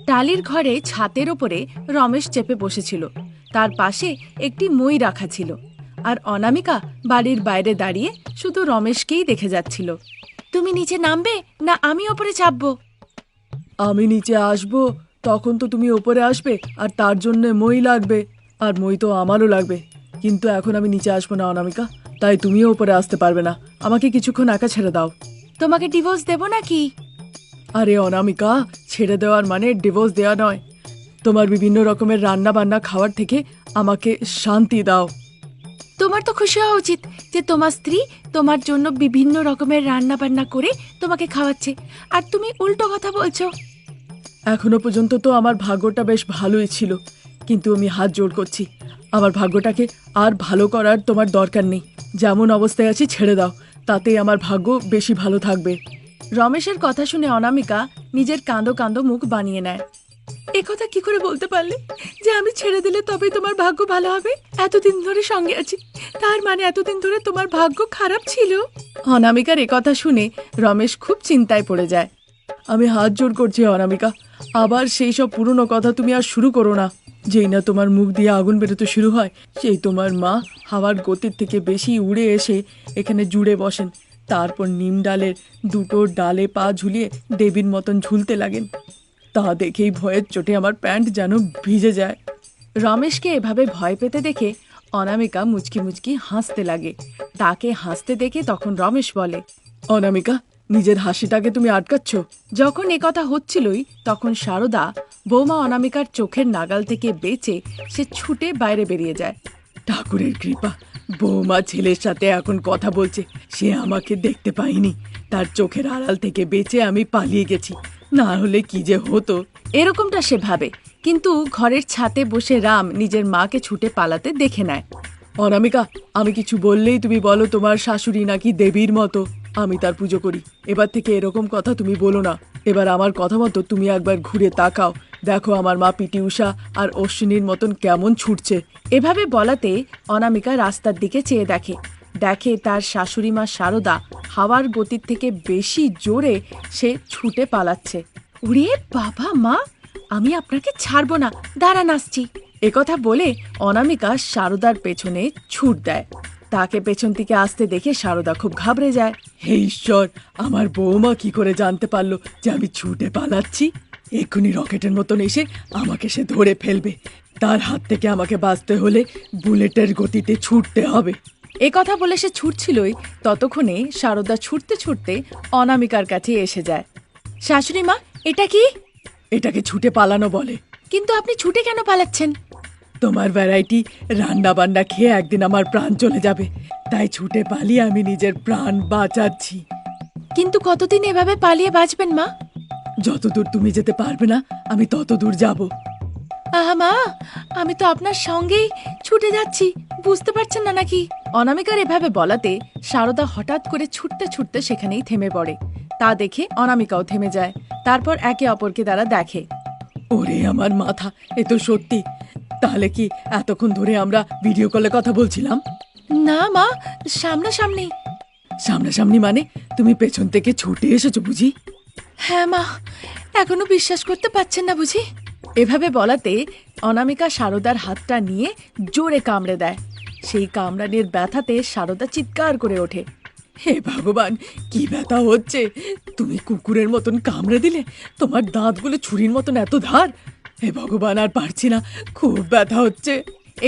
টালির ঘরে ছাতের ওপরে রমেশ চেপে বসেছিল। তার পাশে একটি মই রাখা ছিল, আর অনামিকা বাড়ির বাইরে দাঁড়িয়ে শুধু রমেশকেই দেখে যাচ্ছিল। তুমি নিচে নামবে না আমি ওপরে চাপবো? আমি নিচে আসবো তখন তো তুমি ওপরে আসবে, আর তার জন্য মই লাগবে, আর মই তো আমারও লাগবে। কিন্তু এখন আমি নিচে আসবো না অনামিকা, তাই তুমিও ওপরে আসতে পারবে না। আমাকে কিছুক্ষণ একা ছেড়ে দাও। তোমাকে ডিভোর্স দেবো নাকি? আরে অনামিকা, ছেড়ে দেওয়ার মানে ডিভোর্স দেওয়া নয়। তোমার বিভিন্ন রকমের রান্না বান্না খাওয়ার থেকে আমাকে শান্তি দাও। তোমার তো খুশি হওয়া উচিত যে তোমার স্ত্রী তোমার জন্য বিভিন্ন রকমের রান্না বান্না করে তোমাকে খাওয়াচ্ছে, আর তুমি উল্টো কথা বলছো। এখনো পর্যন্ত তো আমার ভাগ্যটা বেশ ভালোই ছিল, কিন্তু আমি হাত জোড় করছি, আমার ভাগ্যটাকে আর ভালো করার তোমার দরকার নেই। যেমন অবস্থায় আছি ছেড়ে দাও, তাতেই আমার ভাগ্য বেশি ভালো থাকবে। রমেশের কথা শুনে অনামিকা নিজের কাঁদো কাঁদো মুখ বানিয়ে নেয়। এ কথা কি করে বলতে পারলে যে আমি ছেড়ে দিলে তবেই তোমার ভাগ্য ভালো হবে? এতদিন ধরে সঙ্গে আছি, তার মানে এতদিন ধরে তোমার ভাগ্য খারাপ ছিল? অনামিকার এ কথা শুনে রমেশ খুব চিন্তায় পড়ে যায়। আমি হাত জোড় করছি অনামিকা, আবার সেই সব পুরনো কথা তুমি আর শুরু করো না। যেই না তোমার মুখ দিয়ে আগুন বেরোতে শুরু হয়, সেই তোমার মা হাওয়ার গতির থেকে বেশি উড়ে এসে এখানে জুড়ে বসেন, তারপর নিম ডালের দুটো ডালে পা ঝুলিয়ে দেবীর মতন ঝুলতে লাগেন। তা দেখেই ভয়ের চোটে আমার প্যান্ট যেন ভিজে যায়। রমেশকে এভাবে ভয় পেতে দেখে অনামিকা মুচকি মুচকি হাসতে লাগে। তাকে হাসতে দেখে তখন রমেশ বলে, অনামিকা, নিজের হাসিটাকে তুমি আটকাচ্ছ। যখন একথা হচ্ছিলই তখন সারদা বৌমা অনামিকার চোখের নাগাল থেকে বেঁচে সে ছুটে বাইরে বেরিয়ে যায়। ঠাকুরের কৃপা, বৌমা ছেলের সাথে এখন কথা বলছে, সে আমাকে দেখতে পায়নি। তার চোখের আড়াল থেকে বেঁচে আমি পালিয়ে গেছি, না হলে কি যে হতো। এরকমটা সে ভাবে, কিন্তু ঘরের ছাদে বসে রাম নিজের মাকে ছুটে পালাতে দেখে নেয়। অনামিকা, আমি কিছু বললেই তুমি বলো তোমার শাশুড়ি নাকি দেবীর মতো, আমি তার পুজো করি। এবার থেকে এরকম কথা তুমি বলো না। এবার আমার কথা মতো তুমি একবার ঘুরে তাকাও, দেখো আমার মা পিটি ঊষা আর অশ্বিনীর মতন কেমন ছুটছে। এভাবে বলাতে অনামিকা রাস্তার দিকে চেয়ে দেখে তার শাশুড়ি মা সারদা হাওয়ার গতির থেকে বেশি জোরে সে ছুটে পালাচ্ছে। উড়ে বাবা মা, আমি আপনাকে ছাড়বো না, দাঁড়ান আসছি। একথা বলে অনামিকা সারদার পেছনে ছুট দেয়। তাকে পেছন থেকে আসতে দেখে সারদা খুব ঘাবড়ে যায়। হে ঈশ্বর, আমার বৌমা কি করে জানতে পারলো যে আমি ছুটে পালাচ্ছি? এক্ষুনি রকেটের মতন এসে আমাকে সে ধরে ফেলবে। তার হাত থেকে আমাকে বাঁচতে হলে বুলেটের গতিতে ছুটতে হবে। এ কথা বলে সে ছুটছিলই, ততক্ষণে সারদা ছুটতে ছুটতে অনামিকার কাছে এসে যায়। শাশুড়ি মা, এটা কি? এটাকে ছুটে পালানো বলে। কিন্তু আপনি ছুটে কেন পালাচ্ছেন? তোমার ভ্যারাইটি রান্না বান্না খেয়ে একদিন আমার প্রাণ চলে যাবে, তাই ছুটে পালিয়ে আমি নিজের প্রাণ বাঁচাচ্ছি। কিন্তু কতদিন এভাবে পালিয়ে বাঁচবেন মা? যতদূর তুমি যেতে পারবে না আমি তত দূর যাব। আহা মা, আমি তো আপনার সঙ্গেই ছুটে যাচ্ছি, বুঝতে পারছেন না নাকি? অনামিকার এভাবে বলাতে সারদা হঠাৎ করে ছুটতে ছুটতে সেখানেই থেমে পড়ে। তা দেখে অনামিকাও থেমে যায়। তারপর একে অপরকে তারা দেখে। ওরে আমার মাথা, এ তো সত্যি। তাহলে কি এতক্ষণ ধরে আমরা ভিডিও কলে কথা বলছিলাম? না মা, সামনাসামনি। সামনাসামনি মানে তুমি পেছন থেকে ছুটে এসেছো বুঝি? হ্যাঁ মা, এখনো বিশ্বাস করতে পারছেন না বুঝি? এভাবে বলাতে অনামিকা সারদার হাতটা নিয়ে জোরে কামড়ে দেয়। সেই কামড়ানির ব্যথাতে সারদা চিৎকার করে ওঠে। হে ভগবান, কি ব্যথা হচ্ছে! তুমি কুকুরের মতন কামড়ে দিলে, তোমার দাঁতগুলো ছুরির মতন এত ধার। হে ভগবান, আর পারছি না, খুব ব্যথা হচ্ছে।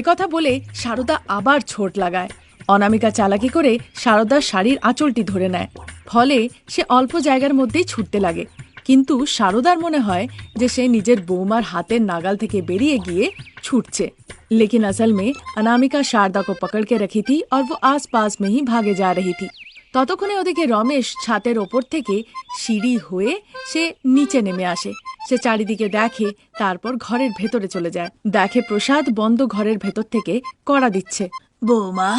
একথা বলে সারদা আবার ছোট লাগায়। অনামিকা চালাকি করে সারদার শাড়ির আঁচলটি ধরে নেয়, ফলে সে অল্প জায়গার মধ্যেই ছুটতে লাগে। কিন্তু সারদার মনে হয় যে সে নিজের বৌমার হাতের নাগাল থেকে বেরিয়ে গিয়ে ছুটছে। लेकिन असल में अनामिका शारदा को पकड़ के रखी थी और वो आसपास में ही भागे जा रही थी। ততক্ষণে ওদিকে রমেশ ছাতের ওপর থেকে সিঁড়ি হয়ে সে নিচে নেমে আসে। সে চারিদিকে দেখে, তারপর ঘরের ভেতরে চলে যায়। দেখে প্রসাদ বন্ধ ঘরের ভেতর থেকে কড়া দিচ্ছে। বৌমা,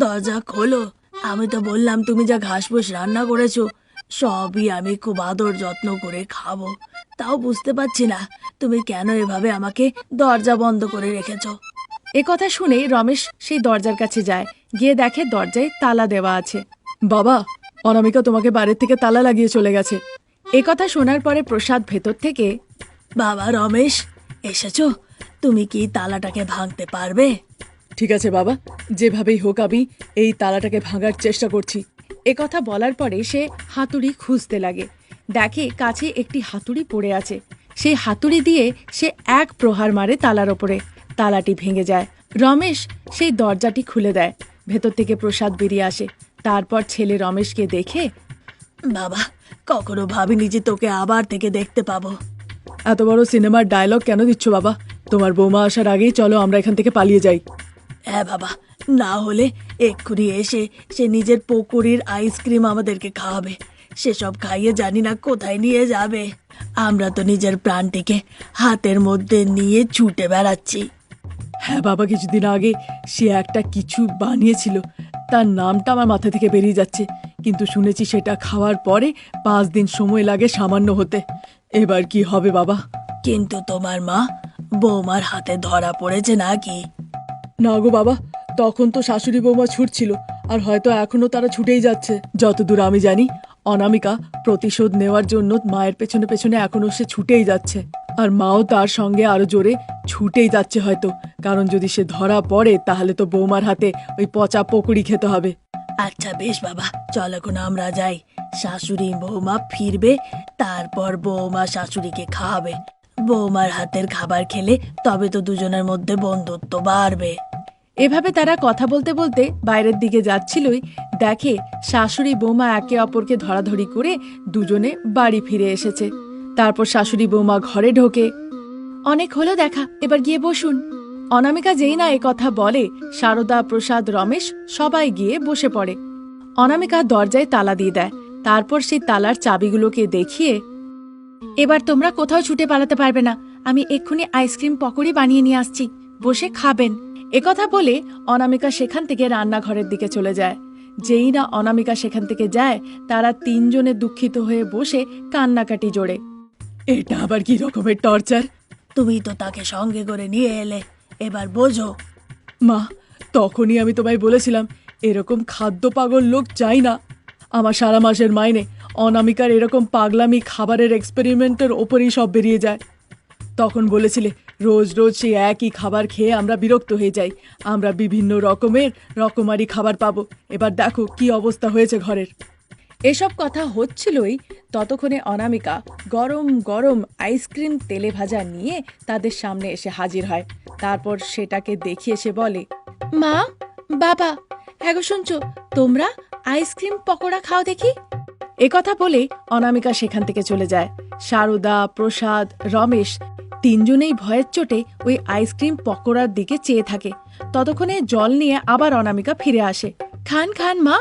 দরজা খোলো। আমি তো বললাম তুমি যা ঘাসফুস রান্না করেছো সবই আমি খুব আদর যত্ন করে খাবো, তাও বুঝতে পারছি না তুমি কেন এভাবে আমাকে দরজা বন্ধ করে রেখেছো। এ কথা শুনে রমেশ সেই দরজার কাছে যায়, গিয়ে দেখে দরজায় তালা দেওয়া আছে। বাবা, অনামিকা তোমাকে বাইরের থেকে তালা লাগিয়ে চলে গেছে। এ কথা শোনার পরে প্রসাদ ভেতর থেকে, বাবা রমেশ, এসেছো? তুমি কি তালাটাকে ভাঙতে পারবে? ঠিক আছে বাবা, যেভাবেই হোক আমি এই তালাটাকে ভাঙার চেষ্টা করছি। একথা বলার পরে সে হাতুড়ি খুঁজতে লাগে। দেখে কাছে একটি হাতুড়ি পড়ে আছে। সেই হাতুড়ি দিয়ে সে এক প্রহার মারে তালার ওপরে। তালাটি ভেঙে যায়। রমেশ সেই দরজাটি খুলে দেয়। ভেতর থেকে প্রসাদ বেরিয়ে আসে। তারপর ছেলে রমেশকে দেখে, বাবা, কখনো ভাবিনি যে তোকে আবার থেকে দেখতে পাবো। এত বড় সিনেমার ডায়লগ কেন দিচ্ছ বাবা? তোমার বৌমা আসার আগেই চলো আমরা এখান থেকে পালিয়ে যাই। হ্যাঁ বাবা, না হলে এক্ষুনি এসে সে নিজের পকুড়ির আইসক্রিম আমাদেরকে খাওয়াবে। সেসব খাইয়ে জানি না কোথায় নিয়ে যাবে। আমরা তো নিজের প্রাণটিকে হাতের মধ্যে নিয়ে ছুটে বেড়াচ্ছি। হ্যাঁ বাবা, কিছুদিন আগে সে একটা কিছু বানিয়েছিল, তার নামটা আমার মাথা থেকে বেরিয়ে যাচ্ছে, কিন্তু শুনেছি সেটা খাওয়ার পরে 5 দিন সময় লাগে সামান্য হতে। এবার কি হবে বাবা? কিন্তু তোমার মা বৌমার হাতে ধরা পড়েছে নাকি? না গো বাবা, তখন তো শাশুড়ি বৌমা ছুটছিল, আর হয়তো এখনো তারা ছুটেই যাচ্ছে। যতদূর আমি জানি, অনামিকা প্রতিশোধ নেওয়ার জন্য মায়ের পেছনে পেছনে এখনো সে ছুটেই যাচ্ছে, আর মাও তার সঙ্গে আরো জোরে ছুটেই যাচ্ছে হয়তো, কারণ যদি সে ধরা পড়ে তাহলে তো বৌমার হাতে ওই পচা পকুড়ি খেতে হবে। আচ্ছা বেশ বাবা, চল এখন আমরা যাই। শাশুড়ি বৌমা ফিরবে, তারপর বৌমা শাশুড়িকে খাওয়াবে। বৌমার হাতের খাবার খেলে তবে তো দুজনের মধ্যে বন্ধুত্ব বাড়বে। এভাবে তারা কথা বলতে বলতে বাইরের দিকে যাচ্ছিলই দেখে শাশুড়ি বৌমা একে অপরকে ধরাধরি করে দুজনে বাড়ি ফিরে এসেছে। তারপর শাশুড়ি বৌমা ঘরে ঢোকে। অনেক হলো দেখা, এবার গিয়ে বসুন। অনামিকা যেই না এ কথা বলে, সারদা, প্রসাদ, রমেশ সবাই গিয়ে বসে পড়ে। অনামিকা দরজায় তালা দিয়ে দেয়। তারপর সেই তালার চাবিগুলোকে দেখিয়ে, এবার তোমরা কোথাও ছুটে পালাতে পারবে না। আমি এক্ষুনি আইসক্রিম পকোড়ি বানিয়ে নিয়ে আসছি, বসে খাবেন। একথা বলে অনামিকা সেখান থেকে রান্নাঘরের দিকে চলে যায়। যেই না অনামিকা সেখান থেকে যায়, তারা তিনজনে দুঃখিত হয়ে বসে কান্নাকাটি জোড়ে। এটা আবার কি রকমের টর্চার? তুমি তো তাকে সঙ্গে করে নিয়ে এলে, এবার বোঝো। মা, তখনই আমি তোমায় বলেছিলাম এরকম খাদ্য পাগল লোক চাই না। আমার সারা মাসের মাইনে অনামিকার এরকম পাগলামি খাবারের এক্সপেরিমেন্টের ওপরেই সব বেরিয়ে যায়। তখন বলেছিলে রোজ রোজ সেই একই খাবার খেয়ে আমরা বিরক্ত হয়ে যাই, আমরা বিভিন্ন রকমের রকমারি খাবার পাবো। এবার দেখো কি অবস্থা হয়েছে ঘরের। এসব কথা হচ্ছিলই, ততক্ষণে অনামিকা গরম গরম আইসক্রিম তেলে ভাজা নিয়ে তাদের সামনে এসে হাজির হয়। তারপর সেটাকে দেখিয়ে সে বলে, মা, বাবা, হ্যাঁ গো শুনছো, তোমরা আইসক্রিম পকোড়া খাও দেখি। একথা বলে অনামিকা সেখান থেকে চলে যায়। সারদা, প্রসাদ, রমেশ তিনজনেই ভয়ের চোটে ওই আইসক্রিম পকোড়ার দিকে চেয়ে থাকে। ততক্ষণে জল নিয়ে আবার অনামিকা ফিরে আসে। খান খান মা,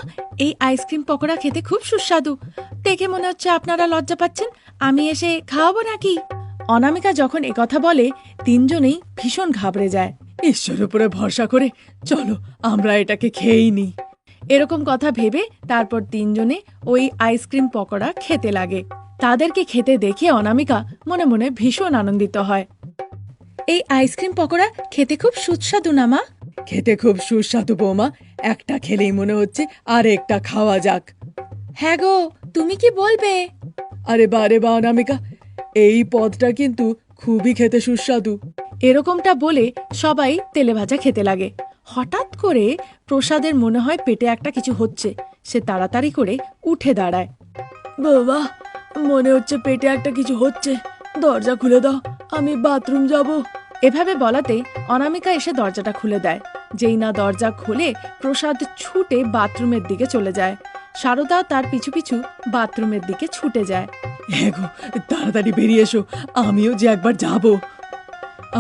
এই আইসক্রিম পকোড়া খেতে খুব সুস্বাদু। দেখে মনে হচ্ছে আপনারা লজ্জা পাচ্ছেন, আমি এসে খাওয়াবো নাকি? অনামিকা যখন একথা বলে, তিনজনেই ভীষণ ঘাবড়ে যায়। ঈশ্বরের উপরে ভরসা করে চলো আমরা এটাকে খেয়েই নিই। এরকম কথা ভেবে তারপর তিনজনে ওই আইসক্রিম পকোড়া খেতে লাগে। তাদেরকে খেতে দেখে অনামিকা মনে মনে ভীষণ আনন্দিত হয়। এই আইসক্রিম পকোড়া খেতে খুব সুস্বাদু না মা? খেতে খুব সুস্বাদু বৌমা, একটা খেলেই মনে হচ্ছে আর একটা খাওয়া যাক। হ্যাঁ গো, তুমি কি বলবে? আরে বা অনামিকা, এই পদটা কিন্তু খুবই খেতে সুস্বাদু। এরকমটা বলে সবাই তেলে ভাজা খেতে লাগে। হঠাৎ করে প্রসাদের মনে হয় পেটে একটা কিছু হচ্ছে। সে তাড়াতাড়ি করে উঠে দাঁড়ায়। বাবা, মনে হচ্ছে পেটে একটা কিছু হচ্ছে, দরজা খুলে দাও, আমি বাথরুম যাব। এভাবে বলাতে অনামিকা এসে দরজাটা খুলে দেয়। যেই না দরজা খুলে, প্রসাদ ছুটে বাথরুমের দিকে চলে যায়। সারদাও তার পিছু পিছু বাথরুমের দিকে ছুটে যায়। হ্যাঁ গো, তাড়াতাড়ি বেরিয়ে এসো, আমিও যে একবার যাব।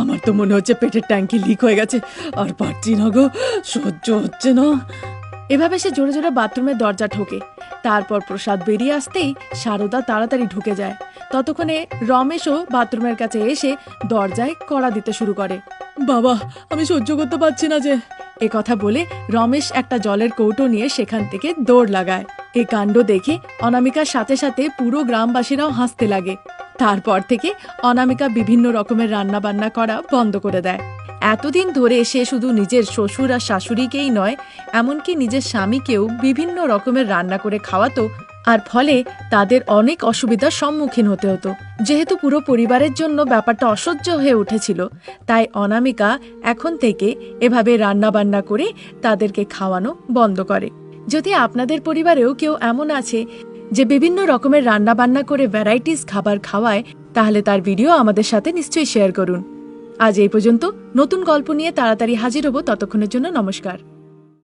আমার তো মনে হচ্ছে পেটের ট্যাঙ্কি লিক হয়ে গেছে, আর পারছি না গো, সহ্য হচ্ছে না। এভাবে সে জোরে জোরে বাথরুমের দরজা ঠোকে। তারপর প্রসাদ বেরিয়ে আসতেই সারদা তাড়াতাড়ি ঢুকে যায়। ততক্ষণে রমেশও বাথরুমের কাছে এসে দরজায় কড়া দিতে শুরু করে। বাবা, আমি সহ্য করতে পারছি না যে। এ কথা বলে রমেশ একটা জলের কৌটো নিয়ে সেখান থেকে দৌড় লাগায়। এ কাণ্ড দেখে অনামিকার সাথে সাথে পুরো গ্রামবাসীরাও হাসতে লাগে। তারপর থেকে অনামিকা বিভিন্ন রকমের রান্না বান্না করা বন্ধ করে দেয়। এতদিন ধরে সে শুধু নিজের শ্বশুর আর শাশুড়িকেই নয়, এমনকি নিজের স্বামীকেও বিভিন্ন রকমের রান্না করে খাওয়াতো আর ফলে তাদের অনেক অসুবিধার সম্মুখীন হতে হতো। যেহেতু পুরো পরিবারের জন্য ব্যাপারটা অসহ্য হয়ে উঠেছিল, তাই অনামিকা এখন থেকে এভাবে রান্নাবান্না করে তাদেরকে খাওয়ানো বন্ধ করে। যদি আপনাদের পরিবারেও কেউ এমন আছে যে বিভিন্ন রকমের রান্নাবান্না করে ভ্যারাইটিস খাবার খাওয়ায়, তাহলে তার ভিডিও আমাদের সাথে নিশ্চয়ই শেয়ার করুন। আজ এই পর্যন্ত। নতুন গল্প নিয়ে তাড়াতাড়ি হাজির হব। ততক্ষণের জন্য নমস্কার।